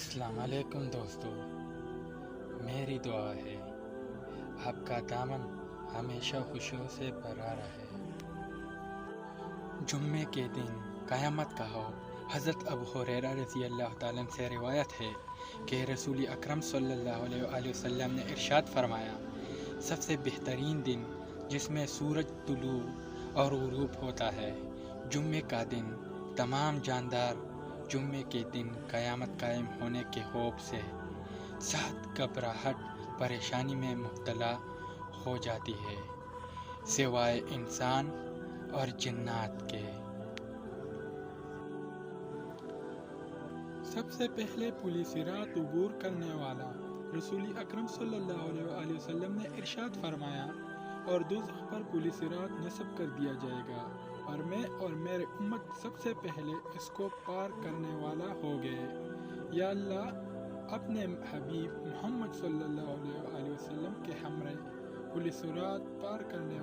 السلام علیکم دوستو، میری دعا ہے آپ کا دامن ہمیشہ خوشیوں سے بھرا رہے۔ جمعے کے دن قیامت کا ہو۔ حضرت ابو ہریرہ رضی اللہ تعالیٰ عنہ سے روایت ہے کہ رسول اکرم صلی اللہ علیہ وآلہ وسلم نے ارشاد فرمایا، سب سے بہترین دن جس میں سورج طلوع اور غروب ہوتا ہے جمعے کا دن۔ تمام جاندار جمعے کے دن قیامت قائم ہونے کے خوف سے سخت گھبراہٹ پریشانی میں مبتلا ہو جاتی ہے، سوائے انسان اور جنات کے۔ سب سے پہلے پل صراط عبور کرنے والا رسول اکرم صلی اللہ علیہ وآلہ وسلم نے ارشاد فرمایا، اور دوزخ پر پل صراط نصب کر دیا جائے گا، اور میں اور میرے امت سب سے پہلے اس کو پار کرنے والا ہو گئے۔ یا اللہ، اپنے حبیب محمد صلی اللہ علیہ وآلہ وسلم کے ہمراہ پل صراط پار کرنے